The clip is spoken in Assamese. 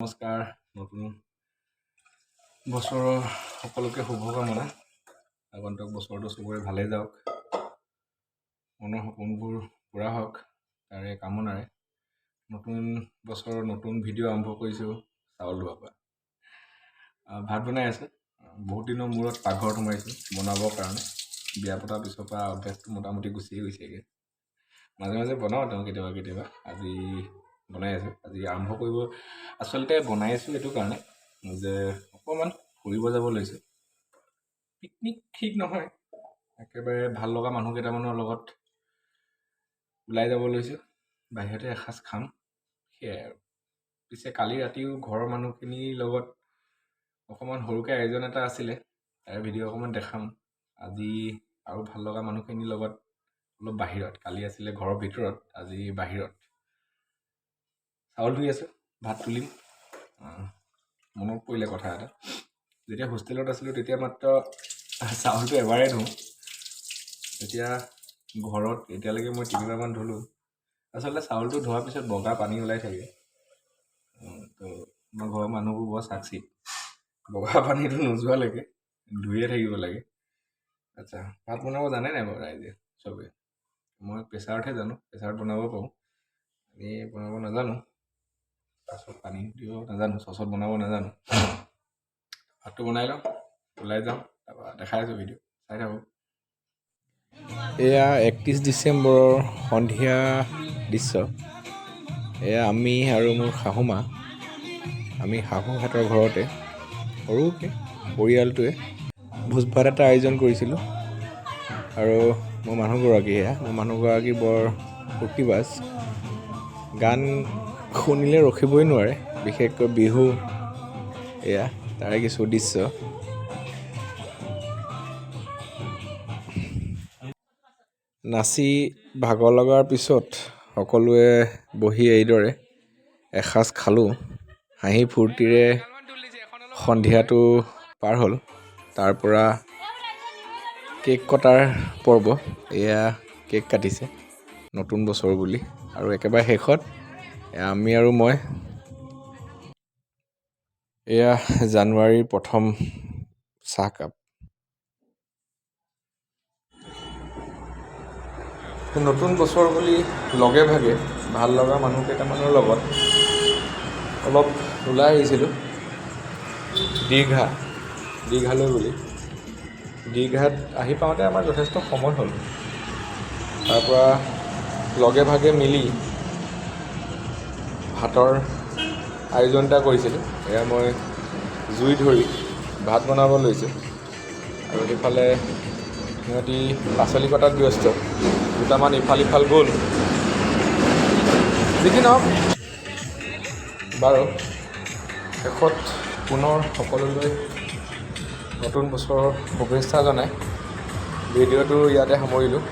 নমস্কাৰ নতুন বছৰৰ সকলোকে শুভকামনা আগন্তুক বছৰটো সবৰে ভালে যাওক মনৰ সপোনবোৰ পূৰা হওক তাৰে কামনাৰে নতুন বছৰৰ নতুন ভিডিঅ' আৰম্ভ কৰিছোঁ চাউল ধোৱাৰ পৰা ভাত বনাই আছে বহুত দিনৰ মূৰত পাকঘৰত সোমাইছোঁ বনাবৰ কাৰণে বিয়া পতাৰ পিছৰ পৰা অভ্যাসটো মোটামুটি গুচিয়ে গৈছেগৈ মাজে মাজে বনাওঁ তেওঁ কেতিয়াবা আজি বনাই আছোঁ আজি আৰম্ভ কৰিব আচলতে বনাই আছোঁ এইটো কাৰণে যে অকণমান ফুৰিব যাব লৈছোঁ পিকনিক ঠিক নহয় একেবাৰে ভাল লগা মানুহ কেইটামানৰ লগত ওলাই যাব লৈছোঁ বাহিৰতে এসাঁজ খাম সেয়াই আৰু পিছে কালি ৰাতিও ঘৰৰ মানুহখিনিৰ লগত অকণমান সৰুকৈ আয়োজন এটা আছিলে তাৰে ভিডিঅ' অকণমান দেখাম আজি আৰু ভাল লগা মানুহখিনিৰ লগত অলপ বাহিৰত কালি আছিলে ঘৰৰ ভিতৰত আজি বাহিৰত চাউল ধুই আছোঁ ভাত তুলিম মনত পৰিলে কথা এটা যেতিয়া হোষ্টেলত আছিলোঁ তেতিয়া মাত্ৰ চাউলটো এবাৰেই ধুওঁ তেতিয়া ঘৰত এতিয়ালৈকে মই 3বাৰমান ধুলোঁ আচলতে চাউলটো ধোৱাৰ পিছত বগা পানী ওলাই থাকে তো আমাৰ ঘৰৰ মানুহবোৰ বৰ চাকচি বগা পানীটো নোযোৱালৈকে ধুয়ে থাকিব লাগে আচ্ছা ভাত বনাব জানে নাই বাৰু ৰাইজে চবে মই প্ৰেছাৰতহে জানো প্ৰেছাৰত বনাব পাৰোঁ আমি বনাব নাজানো চচত পানী দিব নাজানো চচত বনাব নাজানো ভাতটো বনাই লওঁ ওলাই যাওঁ তাৰপৰা দেখাই আছোঁ ভিডিঅ' চাই থাকোঁ এয়া 31 ডিচেম্বৰৰ সন্ধিয়া দৃশ্য এয়া আমি আৰু মোৰ শাহুমা আমি শাহুহঁতৰ ঘৰতে সৰুকৈ পৰিয়ালটোৱে ভোজ ভাত এটা আয়োজন কৰিছিলোঁ আৰু মোৰ মানুহগৰাকী বৰ ফূৰ্তিবাজ গান শুনিলে ৰখিবই নোৱাৰে বিশেষকৈ বিহু এয়া তাৰে কিছু দৃশ্য নাচি ভাগৰ লগাৰ পিছত সকলোৱে বহি এইদৰে এসাঁজ খালোঁ হাঁহি ফূৰ্তিৰে সন্ধিয়াটো পাৰ হ'ল তাৰ পৰা কেক কটাৰ পৰ্ব এয়া কেক কাটিছে নতুন বছৰ বুলি আৰু একেবাৰে শেষত আমি আৰু মই এয়া জানুৱাৰীৰ প্ৰথম চাহকাপ নতুন বছৰ বুলি লগে ভাগে ভাল লগা মানুহ কেইটামানৰ লগত অলপ ওলাই আহিছিলোঁ দীঘালৈ বুলি দীঘাত আহি পাওঁতে আমাৰ যথেষ্ট সময় হ'ল তাৰপৰা লগে ভাগে মিলি ভাতৰ আয়োজন এটা কৰিছিলোঁ এয়া মই জুই ধৰি ভাত বনাব লৈছোঁ আৰু সেইফালে সিহঁতি পাচলি কটাত ব্যস্ত দুটামান ইফাল গ'ল যি কি নহওক বাৰু শেষত পুনৰ সকলোলৈ নতুন বছৰৰ শুভেচ্ছা জনাই ভিডিঅ'টো ইয়াতে সামৰিলোঁ